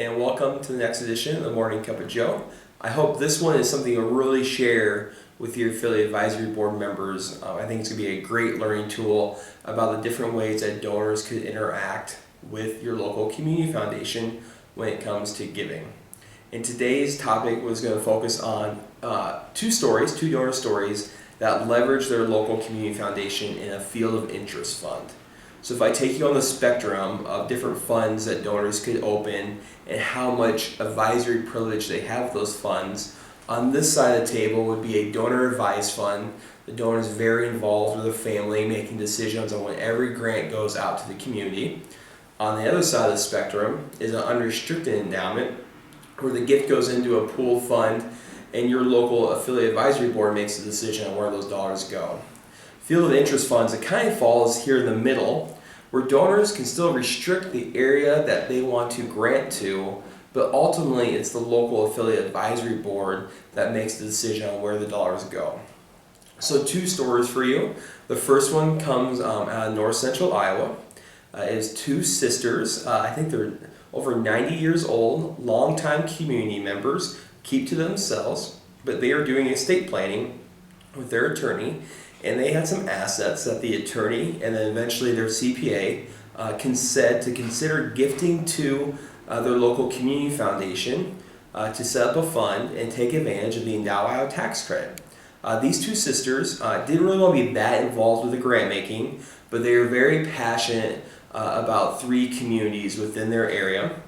And welcome to the next edition of the Morning Cup of Joe. I hope this one is something you'll really share with your affiliate advisory board members. I think it's going to be a great learning tool about the different ways that donors could interact with your local community foundation when it comes to giving. And today's topic was going to focus on two donor stories that leverage their local community foundation in a field of interest fund. So if I take you on the spectrum of different funds that donors could open and how much advisory privilege they have with those funds, on this side of the table would be a donor advised fund. The donor is very involved with the family, making decisions on when every grant goes out to the community. On the other side of the spectrum is an unrestricted endowment, where the gift goes into a pooled fund and your local affiliate advisory board makes a decision on where those dollars go. Field of interest funds, it kind of falls here in the middle, where donors can still restrict the area that they want to grant to, but ultimately it's the local affiliate advisory board that makes the decision on where the dollars go. So two stories for you. The first one comes out of north central Iowa. It is two sisters, I think they're over 90 years old, longtime community members, keep to themselves, but they are doing estate planning with their attorney, and they had some assets that the attorney and then eventually their CPA said to consider gifting to their local community foundation to set up a fund and take advantage of the Endow Iowa tax credit. These two sisters didn't really want to be that involved with the grant making, but they were very passionate about three communities within their area.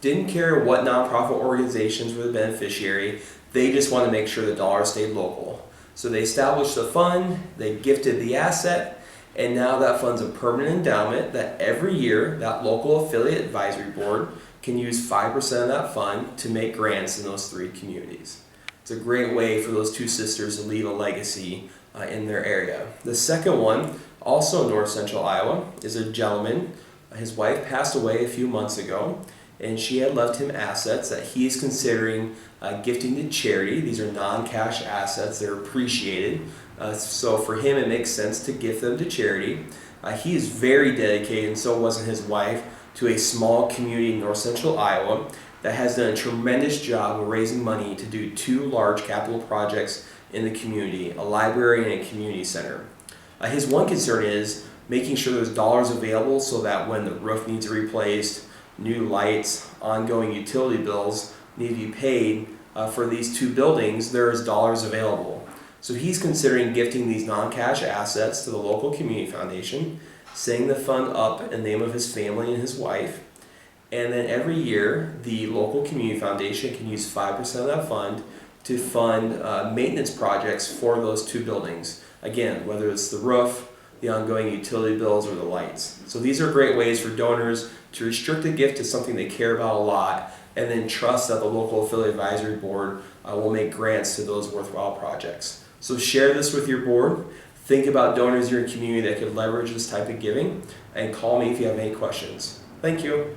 Didn't care what nonprofit organizations were the beneficiary, they just wanted to make sure the dollars stayed local. So they established a fund, they gifted the asset, and now that fund's a permanent endowment that every year that local affiliate advisory board can use 5% of that fund to make grants in those three communities. It's a great way for those two sisters to leave a legacy in their area. The second one, also in north central Iowa, is a gentleman. His wife passed away a few months ago, and she had left him assets that he is considering gifting to charity. These are non-cash assets that are appreciated. So for him, it makes sense to gift them to charity. He is very dedicated, and so wasn't his wife, to a small community in north central Iowa that has done a tremendous job of raising money to do two large capital projects in the community, a library and a community center. His one concern is making sure there's dollars available so that when the roof needs replaced, new lights, ongoing utility bills need to be paid for these two buildings, there is dollars available. So he's considering gifting these non-cash assets to the local community foundation, setting the fund up in the name of his family and his wife, and then every year the local community foundation can use 5% of that fund to fund maintenance projects for those two buildings. Again, whether it's the roof, the ongoing utility bills, or the lights. So these are great ways for donors to restrict a gift to something they care about a lot, and then trust that the local affiliate advisory board will make grants to those worthwhile projects. So share this with your board. Think about donors in your community that could leverage this type of giving, and call me if you have any questions. Thank you.